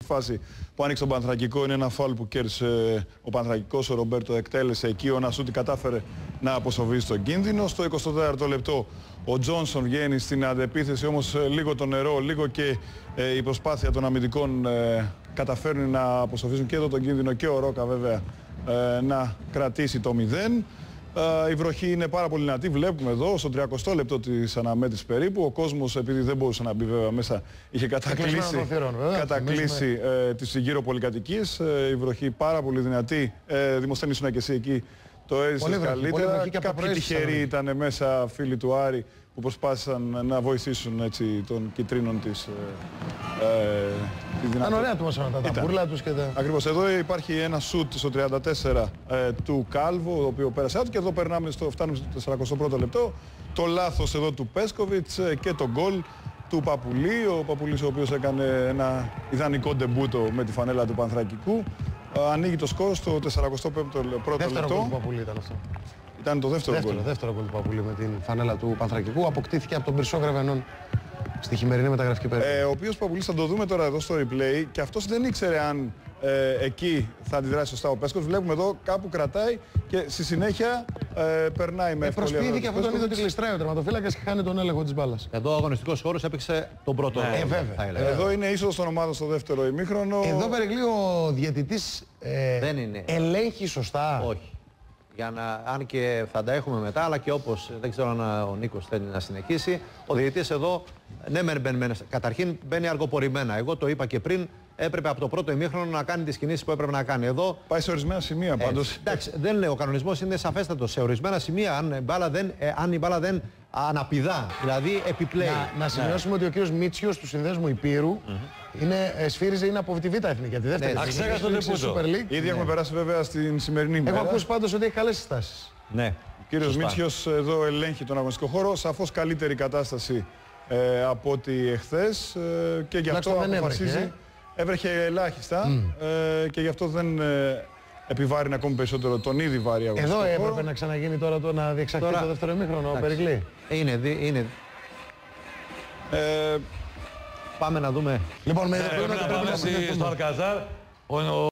Φάση που άνοιξε τον Πανθρακικό είναι ένα φάουλ που κέρδισε ο Πανθρακικός, ο Ρομπέρτο εκτέλεσε εκεί, ο Νασούτη κατάφερε να αποσοβήσει τον κίνδυνο. Στο 24ο λεπτό ο Τζόνσον βγαίνει στην αντεπίθεση, όμως λίγο το νερό, λίγο και η προσπάθεια των αμυντικών καταφέρνει να αποσοβήσουν και εδώ τον κίνδυνο και ο Ρόκα βέβαια να κρατήσει το 0. Η βροχή είναι πάρα πολύ δυνατή, βλέπουμε εδώ στο 30ο λεπτό της αναμέτρησης περίπου. Ο κόσμος, επειδή δεν μπορούσε να μπει βέβαια μέσα, είχε κατακλείσει τις γύρω πολυκατοικίες. Η βροχή πάρα πολύ δυνατή. Δημοσθένη ήσουν και εσύ εκεί, το έζησες καλύτερα. Κάποιοι τυχεροί ήταν μέσα, φίλοι του Άρη, που προσπάθησαν να βοηθήσουν έτσι, των κυτρίνων της ήταν ωραία τα μπούρλα τους και τα... Ακριβώς. Εδώ υπάρχει ένα σουτ στο 34 του Κάλβο, ο οποίο πέρασε out, και εδώ φτάνουμε στο 41ο λεπτό. Το λάθος εδώ του Πέσκοβιτς και το γκολ του Παπουλή. Ο Παπουλής, ο οποίος έκανε ένα ιδανικό ντεμπούτο με τη φανέλα του Πανθρακικού. Ανοίγει το σκορ στο 45ο λεπτό. Δεύτερο γκολ του Παπουλή ήταν αυτό. Ήταν το δεύτερο γκολ. Δεύτερο γκολ του Παπουλή με την φανέλα του Πανθρακικού. Αποκτήθηκε από τον Πυρσό Γραβενών στη χειμερινή μεταγραφική περίοδο. Ο οποίος Παπουλής θα το δούμε τώρα εδώ στο replay, και αυτός δεν ήξερε αν εκεί θα αντιδράσει σωστά ο Πέσκος. Βλέπουμε εδώ κάπου κρατάει και στη συνέχεια περνάει με ευκολία. Προσποιήθηκε αυτό, τον είδε ότι γλιστράει ο τερματοφύλακας και χάνει τον έλεγχο της μπάλας. Εδώ ο αγωνιστικός χώρος έπαιξε τον πρώτο. Βέβαια. Εδώ είναι είσοδος των ομάδων στο δεύτερο ημίχρονο. Εδώ Περικλή ο διαιτητής ελέγχει σωστά. Όχι. Για να, αν και θα τα έχουμε μετά, αλλά και όπως δεν ξέρω αν ο Νίκος θέλει να συνεχίσει, ο διαιτητής εδώ, ναι, καταρχήν μπαίνει αργοπορημένα. Εγώ το είπα και πριν, έπρεπε από το πρώτο ημίχρονο να κάνει τις κινήσεις που έπρεπε να κάνει. Εδώ πάει σε ορισμένα σημεία πάντως. Εντάξει, δεν λέω, ο κανονισμός είναι σαφέστατος. Σε ορισμένα σημεία, αν η μπάλα δεν αναπηδά, δηλαδή επιπλέει. Να σημειώσουμε ότι ο κύριος Μίτσιος του Συνδέσμου Υπήρου σφύριζε, είναι από τη Β' Εθνική, για τη δεύτερη. Αξέχασε τον Τεπούτο. Ήδη έχουμε περάσει βέβαια στην σημερινή μέρα. Έχω ακούσει πάντως ότι έχει καλές συστάσεις. Ναι. Ο κύριος Μίτσιος εδώ ελέγχει τον αγωνιστικό χώρο, σαφώς καλύτερη κατάσταση από ό,τι εχθές, και γι' αυτό αποφασίζει. Έβρεχε ελάχιστα και γι' αυτό δεν επιβάρυνε ακόμη περισσότερο τον ήδη βάρη αγωνιστικό χώρο. Εδώ έπρεπε να ξαναγίνει τώρα να διεξαχθεί το δεύτερο ημίχρονο, Περικλή. Είναι. Πάμε να δούμε. Λοιπόν, πρέπει να πάμε στο Αλκαζάρ. Ο